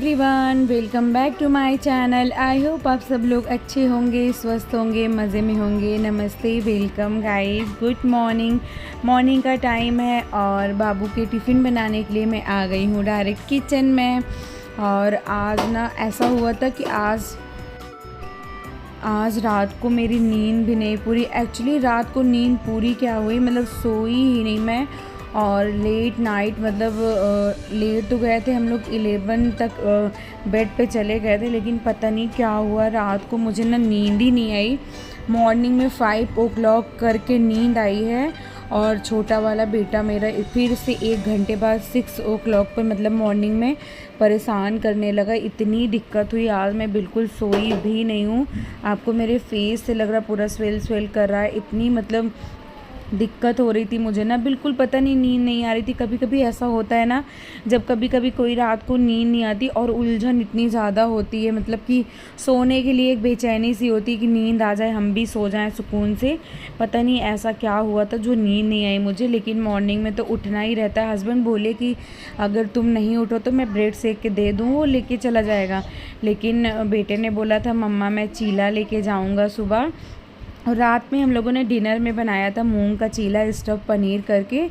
Everyone, welcome back to my channel. I hope आप सब लोग अच्छे होंगे, स्वस्थ होंगे, मज़े में होंगे। नमस्ते, welcome guys, good morning. Morning का टाइम है और बाबू के टिफ़िन बनाने के लिए मैं आ गई हूँ डायरेक्ट किचन में। और आज ना ऐसा हुआ था कि आज रात को मेरी नींद भी नहीं पूरी। एक्चुअली रात को नींद पूरी क्या हुई, मतलब सोई ही नहीं मैं। और लेट नाइट लेट तो गए थे हम लोग, 11 तक बेड पे चले गए थे, लेकिन पता नहीं क्या हुआ रात को मुझे ना नींद ही नहीं आई। मॉर्निंग में 5 o'clock करके नींद आई है। और छोटा वाला बेटा मेरा फिर से 1 घंटे बाद 6 o'clock पर मतलब मॉर्निंग में परेशान करने लगा। इतनी दिक्कत हुई, आज मैं बिल्कुल सोई भी नहीं हूँ। आपको मेरे फेस से लग रहा पूरा स्वेल कर रहा है। इतनी मतलब दिक्कत हो रही थी मुझे ना, बिल्कुल पता नहीं, नींद नहीं आ रही थी। कभी कभी ऐसा होता है ना, जब कभी कभी कोई रात को नींद नहीं आती और उलझन इतनी ज़्यादा होती है, मतलब कि सोने के लिए एक बेचैनी सी होती है कि नींद आ जाए, हम भी सो जाएं सुकून से। पता नहीं ऐसा क्या हुआ था जो नींद नहीं आई मुझे, लेकिन मॉर्निंग में तो उठना ही रहता है। हस्बैंड बोले कि अगर तुम नहीं उठो तो मैं ब्रेड सेक के दे दूँ, वो लेके चला जाएगा। लेकिन बेटे ने बोला था मम्मा मैं चीला लेके जाऊँगा सुबह। और रात में हम लोगों ने डिनर में बनाया था मूंग का चीला स्टफ़ पनीर करके,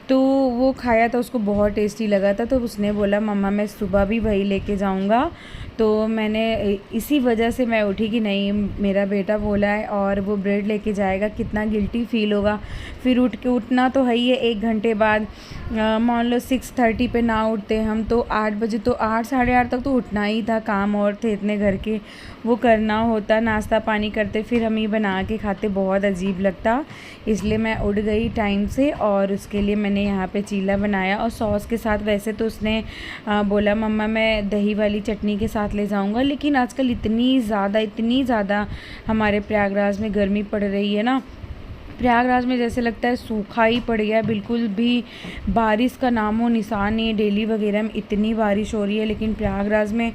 तो वो खाया था, उसको बहुत टेस्टी लगा था। तो उसने बोला मम्मा मैं सुबह भी वही लेके जाऊंगा। तो मैंने इसी वजह से मैं उठी कि नहीं, मेरा बेटा बोला है और वो ब्रेड लेके जाएगा, कितना गिल्टी फील होगा। फिर उठना तो है ही है 1 घंटे बाद। मान लो 6:30 पे ना उठते हम तो 8 बजे, तो 8 साढ़े 8 तक तो उठना ही था। काम और थे इतने घर के, वो करना होता, नाश्ता पानी करते, फिर हम ही बना के खाते, बहुत अजीब लगता। इसलिए मैं उठ गई टाइम से और उसके लिए मैंने यहाँ पे चीला बनाया। और सॉस के साथ वैसे तो उसने बोला मम्मा मैं दही वाली चटनी के साथ ले जाऊँगा, लेकिन आजकल इतनी ज़्यादा हमारे प्रयागराज में गर्मी पड़ रही है ना। प्रयागराज में जैसे लगता है सूखा ही पड़ गया, बिल्कुल भी बारिश का नामो निशान नहीं है। दिल्ली वगैरह में इतनी बारिश हो रही है, लेकिन प्रयागराज में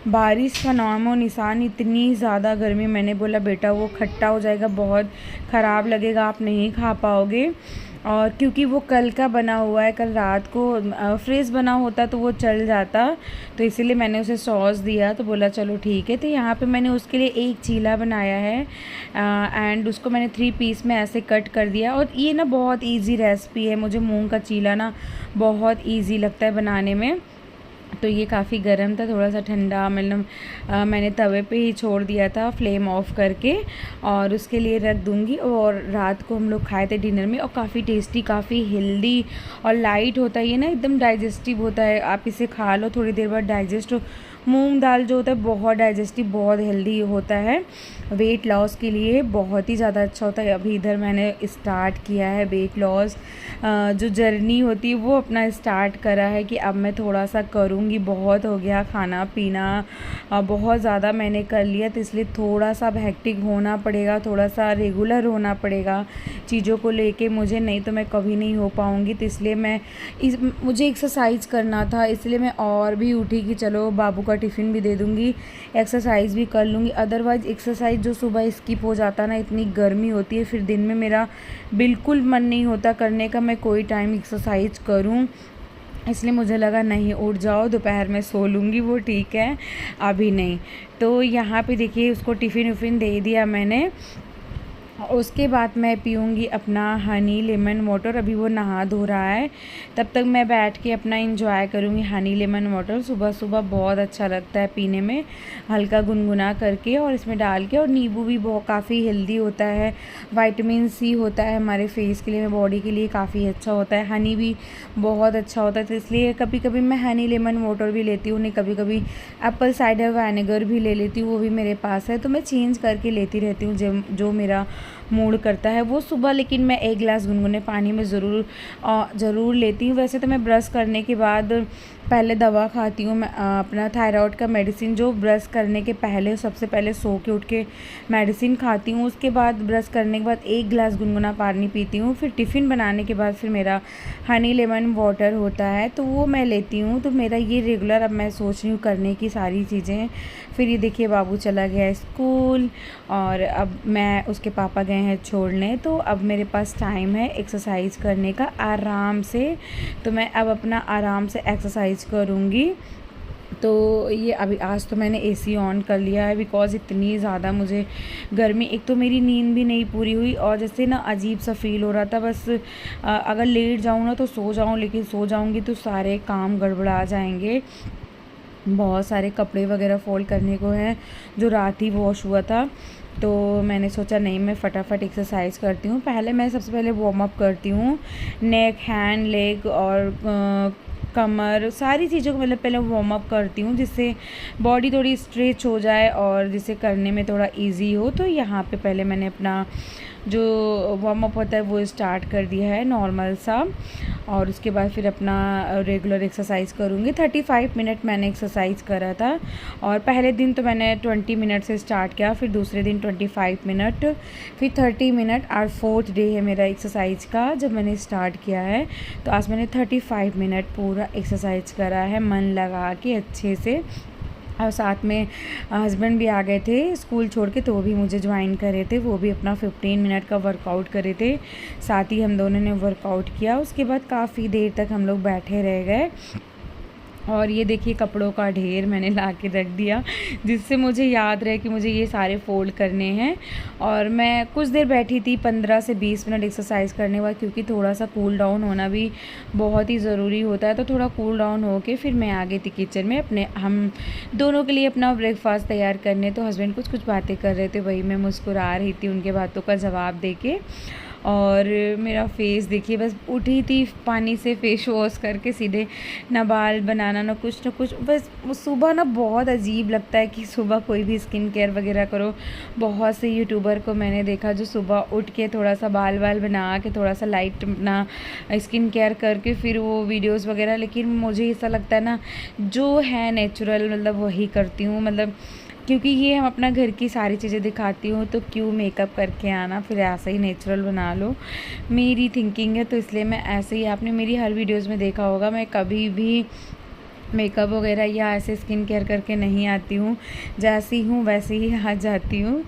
बारिश का नामो निशान, इतनी ज़्यादा गर्मी। मैंने बोला बेटा वो खट्टा हो जाएगा, बहुत ख़राब लगेगा, आप नहीं खा पाओगे। और क्योंकि वो कल का बना हुआ है, कल रात को फ्रेश बना होता तो वो चल जाता, तो इसीलिए मैंने उसे सॉस दिया। तो बोला चलो ठीक है। तो यहाँ पे मैंने उसके लिए एक चीला बनाया है एंड उसको मैंने 3 पीस में ऐसे कट कर दिया। और ये ना बहुत इजी रेसिपी है, मुझे मूंग का चीला ना बहुत इजी लगता है बनाने में। तो ये काफ़ी गर्म था, थोड़ा सा ठंडा, मतलब मैंने तवे पे ही छोड़ दिया था फ्लेम ऑफ करके, और उसके लिए रख दूँगी। और रात को हम लोग खाए थे डिनर में, और काफ़ी टेस्टी, काफ़ी हेल्दी और लाइट होता है ये ना, एकदम डाइजेस्टिव होता है। आप इसे खा लो, थोड़ी देर बाद डाइजेस्ट हो। मूंग दाल जो होता है बहुत डाइजेस्टिव, बहुत हेल्दी होता है, वेट लॉस के लिए बहुत ही ज़्यादा अच्छा होता है। अभी इधर मैंने स्टार्ट किया है वेट लॉस जो जर्नी होती है वो अपना स्टार्ट करा है कि अब मैं थोड़ा सा करूँगी। बहुत हो गया खाना पीना, बहुत ज़्यादा मैंने कर लिया, तो इसलिए थोड़ा सा अब हेक्टिक होना पड़ेगा, थोड़ा सा रेगुलर होना पड़ेगा चीज़ों को लेके मुझे, नहीं तो मैं कभी नहीं हो पाऊँगी। तो इसलिए मुझे एक्सरसाइज करना था, इसलिए मैं और भी उठी कि चलो बाबू का टिफ़िन भी दे दूँगी, एक्सरसाइज भी कर लूँगी। अदरवाइज़ एक्सरसाइज जो सुबह स्किप हो जाता ना, इतनी गर्मी होती है, फिर दिन में मेरा बिल्कुल मन नहीं होता करने का मैं कोई टाइम एक्सरसाइज करूँ। इसलिए मुझे लगा नहीं, उठ जाओ, दोपहर में सो लूँगी, वो ठीक है, अभी नहीं। तो यहाँ पे देखिए उसको टिफ़िन विफ़िन दे दिया मैंने। उसके बाद मैं पीऊँगी अपना हनी लेमन वाटर। अभी वो नहा धो रहा है, तब तक मैं बैठ के अपना इंजॉय करूँगी हनी लेमन वाटर। सुबह सुबह बहुत अच्छा लगता है पीने में, हल्का गुनगुना करके और इसमें डाल के। और नींबू भी बहुत काफ़ी हेल्दी होता है, विटामिन सी होता है हमारे फेस के लिए, बॉडी के लिए काफ़ी अच्छा होता है। हनी भी बहुत अच्छा होता है, तो इसलिए कभी कभी मैं हनी लेमन वाटर भी लेती हूँ, नहीं कभी कभी एप्पल साइडर विनेगर भी ले लेती हूँ, वो भी मेरे पास है। तो मैं चेंज करके लेती रहती हूँ जो मेरा मूड करता है वो सुबह। लेकिन मैं 1 गिलास गुनगुने पानी में ज़रूर लेती हूँ। वैसे तो मैं ब्रश करने के बाद पहले दवा खाती हूँ, मैं अपना थायराइड का मेडिसिन जो ब्रश करने के पहले, सबसे पहले सो के उठ के मेडिसिन खाती हूँ। उसके बाद ब्रश करने के बाद 1 गिलास गुनगुना पानी पीती हूँ। फिर टिफ़िन बनाने के बाद फिर मेरा हनी लेमन वाटर होता है, तो वो मैं लेती हूँ। तो मेरा ये रेगुलर अब मैं सोच रही हूँ करने की सारी चीज़ें। फिर ये देखिए बाबू चला गया स्कूल और अब मैं उसके पापा गए हैं छोड़ने, तो अब मेरे पास टाइम है एक्सरसाइज करने का आराम से। तो मैं अब अपना आराम से एक्सरसाइज करूँगी। तो ये अभी आज तो मैंने एसी ऑन कर लिया है बिकॉज़ इतनी ज़्यादा मुझे गर्मी, एक तो मेरी नींद भी नहीं पूरी हुई और जैसे ना अजीब सा फ़ील हो रहा था। बस अगर लेट जाऊँ ना तो सो जाऊँ, लेकिन सो जाऊँगी तो सारे काम गड़बड़ा जाएंगे। बहुत सारे कपड़े वगैरह फ़ोल्ड करने को हैं जो रात ही वॉश हुआ था। तो मैंने सोचा नहीं, मैं फटाफट एक्सरसाइज करती हूँ। पहले मैं सबसे पहले वार्म अप करती हूँ, नेक, हैंड, लेग और कमर, सारी चीज़ों को मतलब पहले वार्म अप करती हूँ जिससे बॉडी थोड़ी स्ट्रेच हो जाए और जिसे करने में थोड़ा इजी हो। तो यहाँ पे पहले मैंने अपना जो वार्म अप होता है वो स्टार्ट कर दिया है नॉर्मल सा, और उसके बाद फिर अपना रेगुलर एक्सरसाइज करूँगी। 35 मिनट मैंने एक्सरसाइज करा था, और पहले दिन तो मैंने 20 मिनट से स्टार्ट किया, फिर दूसरे दिन 25 मिनट, फिर 30 मिनट, और 4th डे है मेरा एक्सरसाइज का जब मैंने स्टार्ट किया है। तो आज मैंने 35 मिनट पूरा एक्सरसाइज करा है मन लगा के अच्छे से। और साथ में हस्बैंड भी आ गए थे स्कूल छोड़ के, तो वो भी मुझे ज्वाइन करे थे। वो भी अपना 15 मिनट का वर्कआउट करे थे, साथ ही हम दोनों ने वर्कआउट किया। उसके बाद काफ़ी देर तक हम लोग बैठे रह गए। और ये देखिए कपड़ों का ढेर मैंने ला के रख दिया जिससे मुझे याद रहे कि मुझे ये सारे फ़ोल्ड करने हैं। और मैं कुछ देर बैठी थी, 15 से 20 मिनट एक्सरसाइज करने के बाद, क्योंकि थोड़ा सा कूल डाउन होना भी बहुत ही ज़रूरी होता है। तो थोड़ा कूल डाउन हो के फिर मैं आ गई थी किचन में अपने, हम दोनों के लिए अपना ब्रेकफास्ट तैयार करने। तो हस्बैंड कुछ कुछ बातें कर रहे थे, वही मैं मुस्कुरा रही थी उनके बातों का जवाब दे के। और मेरा फेस देखिए, बस उठी थी पानी से फेस वॉश करके सीधे, ना बाल बनाना ना कुछ, बस सुबह ना बहुत अजीब लगता है कि सुबह कोई भी स्किन केयर वगैरह करो। बहुत से यूट्यूबर को मैंने देखा जो सुबह उठ के थोड़ा सा बाल बना के थोड़ा सा लाइट अपना स्किन केयर करके फिर वो वीडियोस वगैरह, लेकिन मुझे ऐसा लगता है ना जो है नेचुरल मतलब वही करती हूँ। मतलब क्योंकि ये हम अपना घर की सारी चीज़ें दिखाती हूँ, तो क्यों मेकअप करके आना, फिर ऐसा ही नेचुरल बना लो, मेरी थिंकिंग है। तो इसलिए मैं ऐसे ही, आपने मेरी हर वीडियोज़ में देखा होगा, मैं कभी भी मेकअप वगैरह या ऐसे स्किन केयर करके नहीं आती हूँ, जैसी हूँ वैसे ही आ जाती हूँ।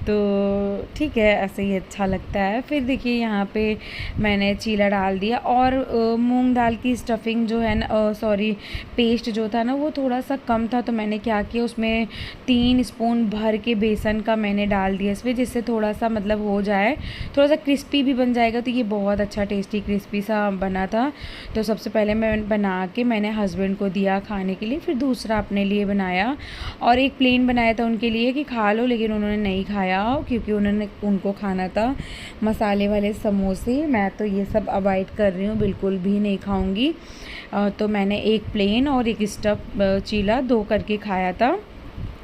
तो ठीक है, ऐसे ही अच्छा लगता है। फिर देखिए यहाँ पे मैंने चीला डाल दिया, और मूंग दाल की स्टफिंग जो है ना, सॉरी पेस्ट जो था ना वो थोड़ा सा कम था, तो मैंने क्या किया उसमें 3 स्पून भर के बेसन का मैंने डाल दिया इसमें, जिससे थोड़ा सा मतलब हो जाए, थोड़ा सा क्रिस्पी भी बन जाएगा। तो ये बहुत अच्छा टेस्टी क्रिस्पी सा बना था। तो सबसे पहले मैं बना के मैंने हस्बैंड को दिया खाने के लिए, फिर दूसरा अपने लिए बनाया, और एक प्लेन बनाया था उनके लिए कि खा लो, लेकिन उन्होंने नहीं खाया क्योंकि उनको खाना था मसाले वाले समोसे। मैं तो ये सब अवॉइड कर रही हूँ, बिल्कुल भी नहीं खाऊंगी। तो मैंने एक प्लेन और एक स्टफ चीला 2 करके खाया था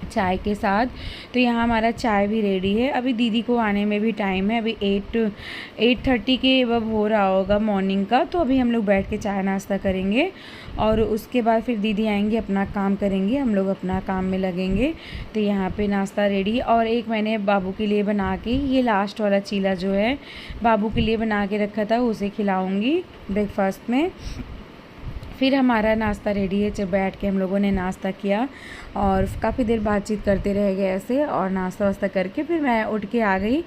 चाय के साथ। तो यहाँ हमारा चाय भी रेडी है। अभी दीदी को आने में भी टाइम है, अभी 8:30 के अब हो रहा होगा मॉर्निंग का। तो अभी हम लोग बैठ के चाय नाश्ता करेंगे, और उसके बाद फिर दीदी आएंगी, अपना काम करेंगे, हम लोग अपना काम में लगेंगे। तो यहाँ पे नाश्ता रेडी, और एक मैंने बाबू के लिए बना के, ये लास्ट वाला चीला जो है बाबू के लिए बना के रखा था, उसे खिलाऊँगी ब्रेकफास्ट में। फिर हमारा नाश्ता रेडी है, जब बैठ के हम लोगों ने नाश्ता किया और काफ़ी देर बातचीत करते रह गए ऐसे, और नाश्ता वास्ता करके फिर मैं उठ के आ गई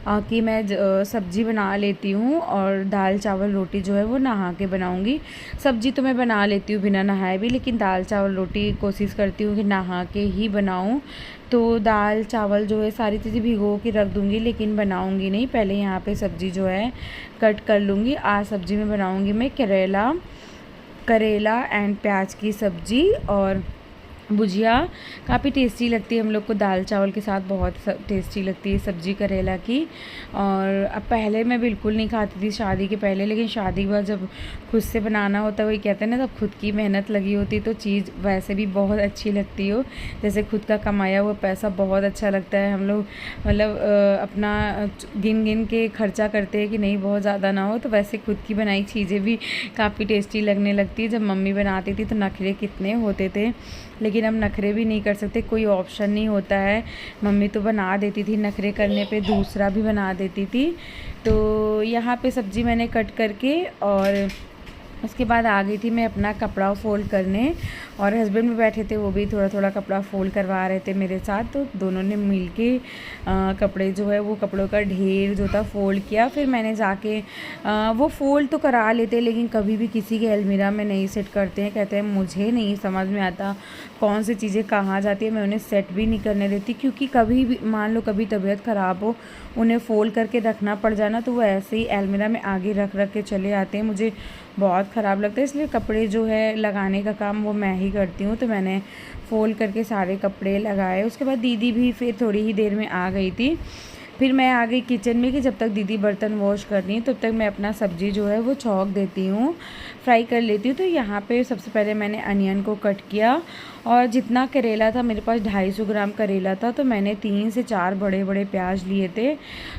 कि मैं सब्ज़ी बना लेती हूँ, और दाल चावल रोटी जो है वो नहा के बनाऊँगी। सब्ज़ी तो मैं बना लेती हूँ बिना नहाए भी, लेकिन दाल चावल रोटी कोशिश करती हूँ कि नहा के ही बनाऊँ। तो दाल चावल जो है सारी चीज़ें भिगो के रख दूँगी, लेकिन बनाऊँगी नहीं, पहले यहाँ पे सब्ज़ी जो है कट कर लूँगी। आज सब्ज़ी में बनाऊँगी मैं करेला एंड प्याज की सब्ज़ी और भुजिया। काफ़ी टेस्टी लगती है, हम लोग को दाल चावल के साथ बहुत टेस्टी लगती है सब्ज़ी करेला की। और अब पहले मैं बिल्कुल नहीं खाती थी शादी के पहले, लेकिन शादी के बाद जब खुद से बनाना होता है, वही कहते हैं ना, तब खुद की मेहनत लगी होती तो चीज़ वैसे भी बहुत अच्छी लगती हो। जैसे खुद का कमाया हुआ पैसा बहुत अच्छा लगता है। हम लोग मतलब अपना गिन गिन के खर्चा करते हैं कि नहीं बहुत ज़्यादा ना हो, तो वैसे खुद की बनाई चीज़ें भी काफ़ी टेस्टी लगने लगती है। जब मम्मी बनाती थी तो नखरे कितने होते थे, लेकिन अब नखरे भी नहीं कर सकते, कोई ऑप्शन नहीं होता है। मम्मी तो बना देती थी, नखरे करने पे दूसरा भी बना देती थी। तो यहाँ पे सब्ज़ी मैंने कट करके और उसके बाद आ गई थी मैं अपना कपड़ा फ़ोल्ड करने, और हस्बैंड भी बैठे थे, वो भी थोड़ा थोड़ा कपड़ा फ़ोल्ड करवा रहे थे मेरे साथ। तो दोनों ने मिल के कपड़े जो है वो कपड़ों का ढेर जो था फ़ोल्ड किया। फिर मैंने जाके वो फ़ोल्ड तो करा लेते, लेकिन कभी भी किसी के अलमीरा में नहीं सेट करते हैं। कहते हैं मुझे नहीं समझ में आता कौन सी चीज़ें कहाँ जाती है, मैं उन्हें सेट भी नहीं करने देती, क्योंकि कभी भी मान लो कभी तबीयत ख़राब हो, उन्हें फ़ोल्ड करके रखना पड़ जाना, तो वो ऐसे ही अलमीरा में आगे रख रख के चले आते हैं। मुझे बहुत ख़राब लगता है, इसलिए कपड़े जो है लगाने का काम वो मैं ही करती हूँ। तो मैंने फ़ोल्ड करके सारे कपड़े लगाए। उसके बाद दीदी भी फिर थोड़ी ही देर में आ गई थी। फिर मैं आ गई किचन में कि जब तक दीदी बर्तन वॉश कर रही हैं तब तक मैं अपना सब्ज़ी जो है वो छौंक देती हूँ, फ्राई कर लेती हूँ। तो यहाँ पे सबसे पहले मैंने अनियन को कट किया, और जितना करेला था मेरे पास 250 ग्राम करेला था, तो मैंने 3 से 4 बड़े बड़े प्याज लिए थे।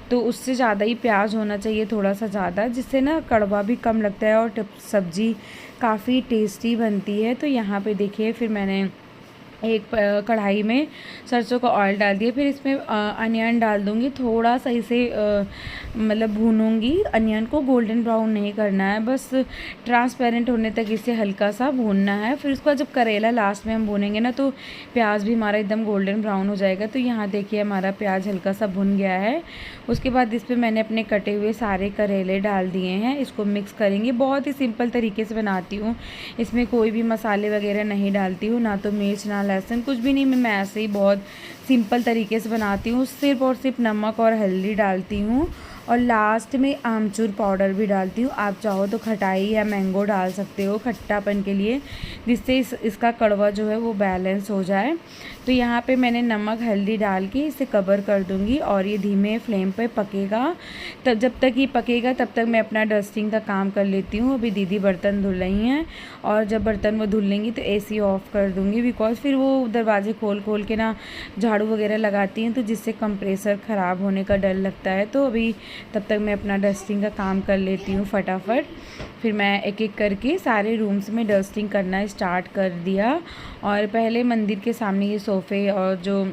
तो उससे ज़्यादा ही प्याज होना चाहिए, थोड़ा सा ज़्यादा, जिससे ना कड़वा भी कम लगता है और सब्ज़ी काफ़ी टेस्टी बनती है। तो यहाँ पे देखिए फिर मैंने एक कढ़ाई में सरसों का ऑयल डाल दिया। फिर इसमें अनियन डाल दूँगी, थोड़ा सा इसे मतलब भूनूंगी। अनियन को गोल्डन ब्राउन नहीं करना है, बस ट्रांसपेरेंट होने तक इसे हल्का सा भूनना है। फिर उसका जब करेला लास्ट में हम भूनेंगे ना, तो प्याज भी हमारा एकदम गोल्डन ब्राउन हो जाएगा। तो यहाँ देखिए हमारा प्याज हल्का सा भुन गया है। उसके बाद इस पर मैंने अपने कटे हुए सारे करेले डाल दिए हैं। इसको मिक्स करेंगे, बहुत ही सिंपल तरीके से बनाती हूँ, इसमें कोई भी मसाले वगैरह नहीं डालती हूँ, ना तो मिर्च ना लहसुन कुछ भी नहीं। मैं ऐसे ही बहुत सिंपल तरीके से बनाती हूँ, सिर्फ और सिर्फ नमक और हल्दी डालती हूँ, और लास्ट में आमचूर पाउडर भी डालती हूँ। आप चाहो तो खटाई या मैंगो डाल सकते हो खट्टापन के लिए, जिससे इसका कड़वा जो है वो बैलेंस हो जाए। तो यहाँ पे मैंने नमक हल्दी डाल के इसे कवर कर दूँगी, और ये धीमे फ्लेम पे पकेगा। तब जब तक ये पकेगा तब तक मैं अपना डस्टिंग का काम कर लेती हूँ। अभी दीदी बर्तन धुल रही हैं, और जब बर्तन वो धुल लेंगी तो एसी ऑफ़ कर दूँगी, बिकॉज़ फिर वो दरवाजे खोल खोल के ना झाड़ू वगैरह लगाती हैं, तो जिससे कंप्रेसर ख़राब होने का डर लगता है। तो अभी तब तक मैं अपना डस्टिंग का काम कर लेती हूँ फटाफट। फिर मैं एक एक करके सारे रूम्स में डस्टिंग करना स्टार्ट कर दिया, और पहले मंदिर के सामने ये सोफ़े और जो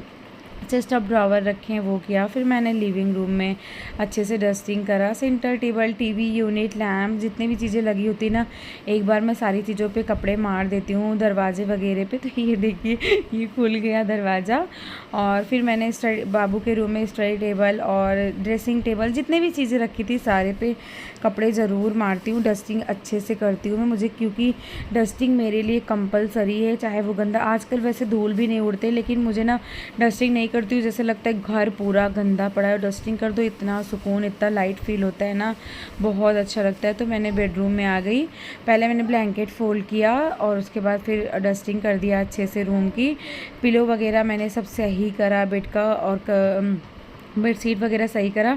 चेस्ट ऑफ ड्रॉवर रखे हैं वो किया। फिर मैंने लिविंग रूम में अच्छे से डस्टिंग करा। Centre table, TV unit, lamp, जितनी भी चीज़ें लगी होती ना, एक बार मैं सारी चीज़ों पे कपड़े मार देती हूँ, दरवाजे वगैरह पे। तो ये देखिए ये खुल गया दरवाज़ा। और फिर मैंने बाबू के रूम में स्टडी टेबल और ड्रेसिंग टेबल, जितने भी चीज़ें रखी थी सारे पे कपड़े ज़रूर मारती हूँ, डस्टिंग अच्छे से करती हूँ मैं। मुझे क्योंकि डस्टिंग मेरे लिए कंपलसरी है, चाहे वो गंदा, आजकल वैसे धूल भी नहीं उड़ते, लेकिन मुझे ना डस्टिंग नहीं करती हूँ जैसे लगता है घर पूरा गंदा पड़ा है। डस्टिंग कर दो, इतना सुकून, इतना लाइट फील होता है ना, बहुत अच्छा लगता है। तो मैंने बेडरूम में आ गई, पहले मैंने ब्लैंकेट फोल्ड किया, और उसके बाद फिर डस्टिंग कर दिया अच्छे से रूम की। पिलो वगैरह मैंने सब सही करा, बेड का और बेडशीट वगैरह सही करा।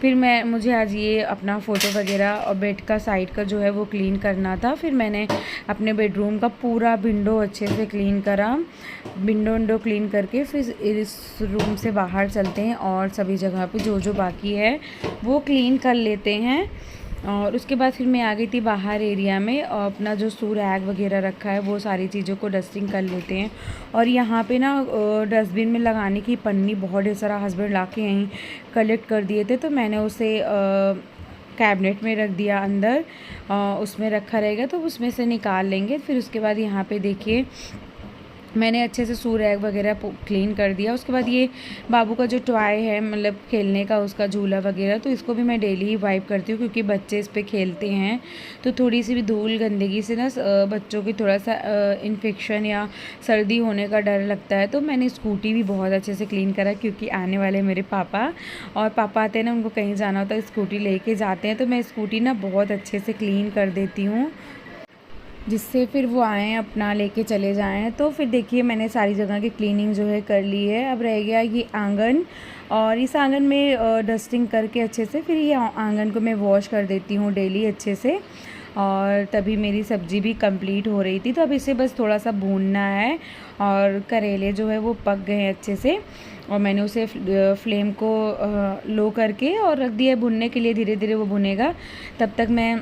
फिर मुझे आज ये अपना फ़ोटो वगैरह और बेड का साइड का जो है वो क्लीन करना था। फिर मैंने अपने बेडरूम का पूरा विंडो अच्छे से क्लीन करा। विंडो क्लीन करके फिर इस रूम से बाहर चलते हैं, और सभी जगह पे जो जो बाकी है वो क्लीन कर लेते हैं। और उसके बाद फिर मैं आ गई थी बाहर एरिया में, और अपना जो सू रैग वगैरह रखा है वो सारी चीज़ों को डस्टिंग कर लेते हैं। और यहाँ पे ना डस्टबिन में लगाने की पन्नी बहुत ढेर सारा हस्बैंड ला के यहीं कलेक्ट कर दिए थे, तो मैंने उसे कैबिनेट में रख दिया अंदर, उसमें रखा रहेगा तो उसमें से निकाल लेंगे। फिर उसके बाद यहाँ पे देखिए मैंने अच्छे से सू रैग वगैरह क्लीन कर दिया। उसके बाद ये बाबू का जो टॉय है, मतलब खेलने का उसका झूला वगैरह, तो इसको भी मैं डेली ही वाइप करती हूँ, क्योंकि बच्चे इस पे खेलते हैं। तो थोड़ी सी भी धूल गंदगी से ना बच्चों की थोड़ा सा इन्फेक्शन या सर्दी होने का डर लगता है। तो मैंने स्कूटी भी बहुत अच्छे से क्लीन करा, क्योंकि आने वाले मेरे पापा आते हैं ना, उनको कहीं जाना होता है स्कूटी लेके जाते हैं, तो मैं स्कूटी ना बहुत अच्छे से क्लीन कर देती हूँ, जिससे फिर वो आएँ अपना लेके चले जाएँ। तो फिर देखिए मैंने सारी जगह की क्लीनिंग जो है कर ली है। अब रह गया ये आंगन, और इस आंगन में डस्टिंग करके अच्छे से फिर ये आंगन को मैं वॉश कर देती हूँ डेली अच्छे से। और तभी मेरी सब्ज़ी भी कंप्लीट हो रही थी, तो अब इसे बस थोड़ा सा भूनना है। और करेले जो है वो पक गए हैं अच्छे से, और मैंने उसे फ्लेम को लो करके और रख दिया भुनने के लिए। धीरे धीरे वो भुनेगा, तब तक मैं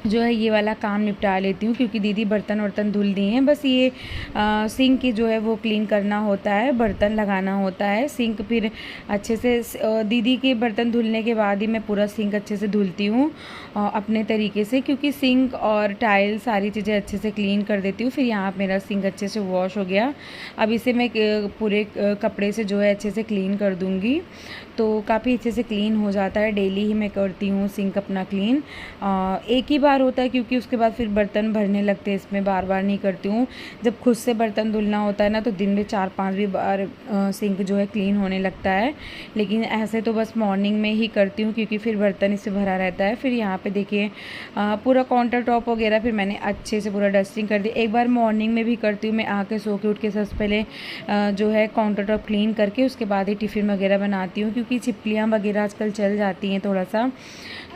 जो है ये वाला काम निपटा लेती हूँ, क्योंकि दीदी बर्तन वर्तन धुल दी हैं। बस ये सिंक की जो है वो क्लीन करना होता है, बर्तन लगाना होता है। सिंक फिर अच्छे से दीदी के बर्तन धुलने के बाद ही मैं पूरा सिंक अच्छे से धुलती हूँ अपने तरीके से, क्योंकि सिंक और टाइल सारी चीज़ें अच्छे से क्लीन कर देती हूँ। फिर यहाँ मेरा सिंक अच्छे से वॉश हो गया। अब इसे मैं पूरे कपड़े से जो है अच्छे से क्लीन कर दूँगी, तो काफ़ी अच्छे से क्लीन हो जाता है। डेली ही मैं करती हूँ सिंक अपना क्लीन। एक ही बार होता है, क्योंकि उसके बाद फिर बर्तन भरने लगते हैं, इसमें बार बार नहीं करती हूँ। जब खुद से बर्तन धुलना होता है ना, तो दिन में 4-5 भी बार सिंक जो है क्लीन होने लगता है। लेकिन ऐसे तो बस मॉर्निंग में ही करती हूँ, क्योंकि फिर बर्तन इससे भरा रहता है। फिर यहाँ पे देखिए पूरा काउंटर टॉप वगैरह फिर मैंने अच्छे से पूरा डस्टिंग कर दी। एक बार मॉर्निंग में भी करती हूँ, मैं आके सो के उठ के सबसे पहले जो है काउंटर टॉप क्लीन करके उसके बाद ही टिफ़िन वगैरह बनाती हूँ, क्योंकि छिपकलियाँ वगैरह आजकल चल जाती हैं थोड़ा सा।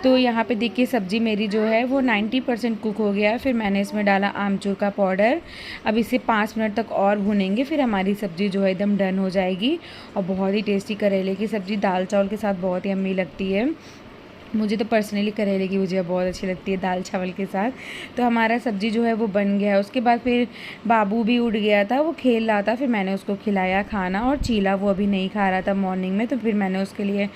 तो यहाँ पे देखिए सब्ज़ी मेरी जो है वो 90% कुक हो गया है। फिर मैंने इसमें डाला आमचूर का पाउडर। अब इसे 5 मिनट तक और भूनेंगे, फिर हमारी सब्ज़ी जो है एकदम डन हो जाएगी। और बहुत ही टेस्टी करेले की सब्ज़ी दाल चावल के साथ बहुत ही यम्मी लगती है। मुझे तो पर्सनली करेले की भुजिया बहुत अच्छी लगती है दाल चावल के साथ। तो हमारा सब्ज़ी जो है वो बन गया है। उसके बाद फिर बाबू भी उठ गया था, वो खेल रहा था, फिर मैंने उसको खिलाया खाना। और चीला वो अभी नहीं खा रहा था मॉर्निंग में, तो फिर मैंने उसके लिए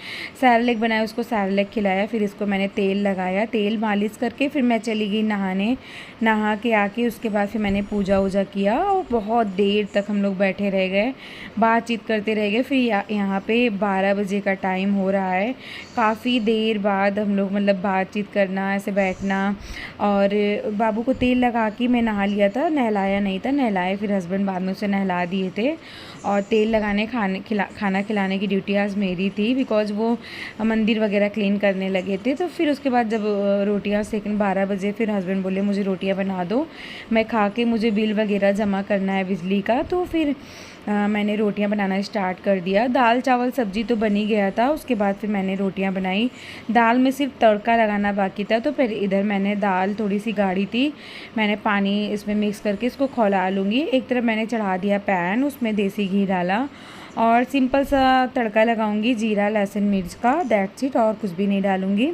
सैरेलैक बनाया, उसको सैरेलैक खिलाया। फिर इसको मैंने तेल लगाया, तेल मालिश करके फिर मैं चली गई नहाने। नहा के आके उसके बाद फिर मैंने पूजा वूजा किया, और बहुत देर तक हम लोग बैठे रह गए, बातचीत करते रह गए। फिर यहाँ पे 12 बजे का टाइम हो रहा है। काफ़ी देर बाद हम लोग मतलब बातचीत करना, ऐसे बैठना। और बाबू को तेल लगा के मैं नहा लिया था, नहलाया नहीं था, नहलाए फिर हस्बैंड बाद में उसे नहला दिए थे। और तेल लगाने खाना खिलाने की ड्यूटी आज मेरी थी, बिकॉज़ वो मंदिर वगैरह क्लीन करने लगे थे। तो फिर उसके बाद जब रोटियां सेकंड 12 बजे फिर हस्बैंड बोले मुझे रोटियां बना दो, मैं खा के मुझे बिल वगैरह जमा करना है बिजली का। तो फिर मैंने रोटियां बनाना स्टार्ट कर दिया। दाल चावल सब्ज़ी तो बन ही गया था, उसके बाद फिर मैंने रोटियां बनाई। दाल में सिर्फ तड़का लगाना बाकी था, तो फिर इधर मैंने दाल थोड़ी सी गाढ़ी थी, मैंने पानी इसमें मिक्स करके इसको खौला लूँगी। एक तरफ मैंने चढ़ा दिया पैन, उसमें देसी घी डाला और सिंपल सा तड़का लगाऊंगी, जीरा लहसुन मिर्च का, दैट्स इट, और कुछ भी नहीं डालूँगी।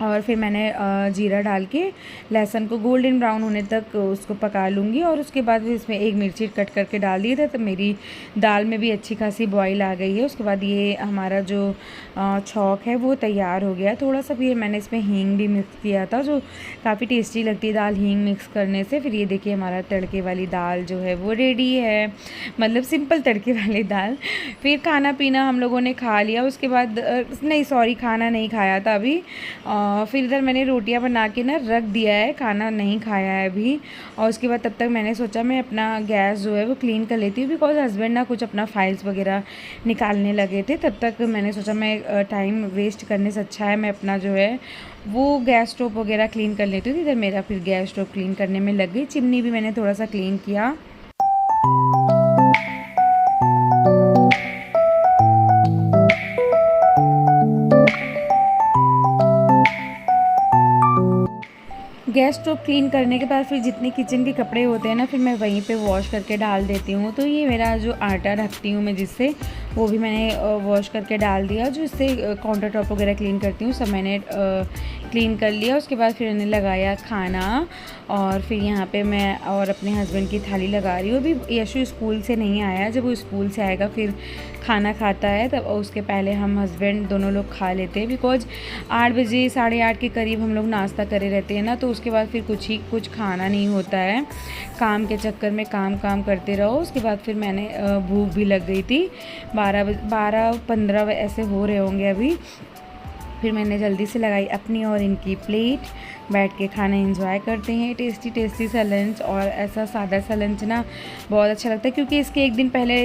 और फिर मैंने जीरा डाल के लहसुन को गोल्डन ब्राउन होने तक उसको पका लूँगी। और उसके बाद फिर इसमें एक मिर्ची कट करके डाल दिए थे, तो मेरी दाल में भी अच्छी खासी बॉईल आ गई है। उसके बाद ये हमारा जो छौंक है वो तैयार हो गया। थोड़ा सा फिर मैंने इसमें हींग भी मिक्स किया था, जो काफ़ी टेस्टी लगती है दाल हींग मिक्स करने से। फिर ये देखिए हमारा तड़के वाली दाल जो है वो रेडी है, मतलब सिंपल तड़के वाली दाल। फिर खाना पीना हम लोगों ने खा लिया। उसके बाद नहीं सॉरी, खाना नहीं खाया था अभी। फिर इधर मैंने रोटियां बना के ना रख दिया है, खाना नहीं खाया है अभी। और उसके बाद तब तक मैंने सोचा मैं अपना गैस जो है वो क्लीन कर लेती हूँ, बिकॉज हस्बैंड ना कुछ अपना फाइल्स वगैरह निकालने लगे थे। तब तक मैंने सोचा मैं टाइम वेस्ट करने से अच्छा है मैं अपना जो है वो गैस स्टोव वगैरह क्लीन कर लेती हूँ। इधर मेरा फिर गैस स्टोव क्लीन करने में लग गई, चिमनी भी मैंने थोड़ा सा क्लीन किया। गैस स्टोव क्लीन करने के बाद फिर जितने किचन के कपड़े होते हैं ना, फिर मैं वहीं पे वॉश करके डाल देती हूँ। तो ये मेरा जो आटा रखती हूँ मैं जिससे, वो भी मैंने वॉश करके डाल दिया। जो इससे काउंटर टॉप वगैरह क्लीन करती हूँ सब मैंने क्लीन कर लिया। उसके बाद फिर मैंने लगाया खाना, और फिर यहाँ पे मैं और अपने हस्बैंड की थाली लगा रही हूँ। अभी यशु स्कूल से नहीं आया, जब वो स्कूल से आएगा फिर खाना खाता है, तब उसके पहले हम हस्बैंड दोनों लोग खा लेते हैं। बिकॉज 8 बजे 8:30 के करीब हम लोग नाश्ता करे रहते हैं ना, तो उसके बाद फिर कुछ खाना नहीं होता है, काम के चक्कर में काम करते रहो। उसके बाद फिर मैंने भूख भी लग गई थी, 12-15 ऐसे हो रहे होंगे अभी। फिर मैंने जल्दी से लगाई अपनी और इनकी प्लेट, बैठ के खाना एंजॉय करते हैं। टेस्टी टेस्टी सा लंच, और ऐसा सादा सा लंच ना बहुत अच्छा लगता है, क्योंकि इसके एक दिन पहले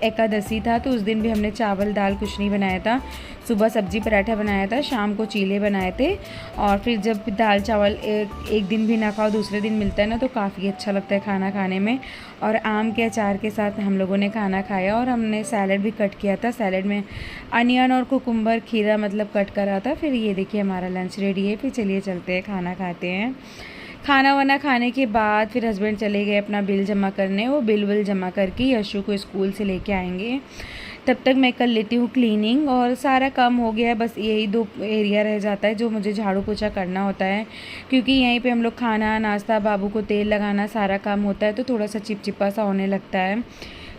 एकादशी था, तो उस दिन भी हमने चावल दाल कुछ नहीं बनाया था। सुबह सब्जी पराठा बनाया था, शाम को चीले बनाए थे। और फिर जब दाल चावल एक दिन भी ना खाओ दूसरे दिन मिलता है ना, तो काफ़ी अच्छा लगता है खाना खाने में। और आम के अचार के साथ हम लोगों ने खाना खाया, और हमने सैलड भी कट किया था। सैलड में अनियन और कुकुम्बर खीरा मतलब कट करा था। फिर ये देखिए हमारा लंच रेडी है। फिर चलिए चलते हैं खाना खाते हैं। खाना वाना खाने के बाद फिर हस्बैंड चले गए अपना बिल जमा करने। वो बिल जमा करके यशु को स्कूल से लेके आएंगे। तब तक मैं कर लेती हूँ क्लीनिंग और सारा काम हो गया है। बस यही 2 एरिया रह जाता है जो मुझे झाड़ू पोछा करना होता है, क्योंकि यहीं पे हम लोग खाना, नाश्ता, बाबू को तेल लगाना सारा काम होता है, तो थोड़ा सा चिपचिपा सा होने लगता है,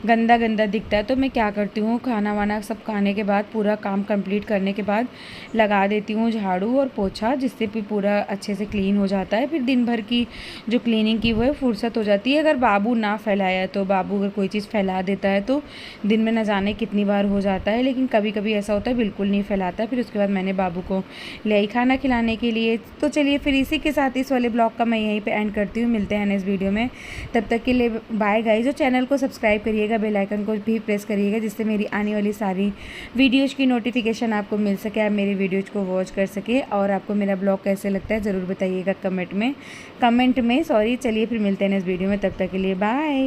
गंदा गंदा दिखता है। तो मैं क्या करती हूँ, खाना वाना सब खाने के बाद, पूरा काम कंप्लीट करने के बाद लगा देती हूँ झाड़ू और पोछा, जिससे भी पूरा अच्छे से क्लीन हो जाता है। फिर दिन भर की जो क्लीनिंग की वो है फुर्सत हो जाती है। अगर बाबू ना फैलाया तो, बाबू अगर कोई चीज़ फैला देता है तो दिन में न जाने कितनी बार हो जाता है, लेकिन कभी कभी ऐसा होता है बिल्कुल नहीं फैलाता। फिर उसके बाद मैंने बाबू को ले आई खाना खिलाने के लिए। तो चलिए फिर इसी के साथ इस वाले ब्लॉग का मैं यहीं पे एंड करती हूँ। मिलते हैं नेक्स्ट वीडियो में, तब तक के लिए बाय गाइस। जो चैनल को सब्सक्राइब करिएगा, बेल आइकन को भी प्रेस करिएगा, जिससे मेरी आने वाली सारी वीडियोज़ की नोटिफिकेशन आपको मिल सके, आप मेरी वीडियोज़ को वॉच कर सके। और आपको मेरा ब्लॉग कैसे लगता है ज़रूर बताइएगा कमेंट में, चलिए फिर मिलते हैं नेक्स्ट वीडियो में, तब तक के लिए बाय।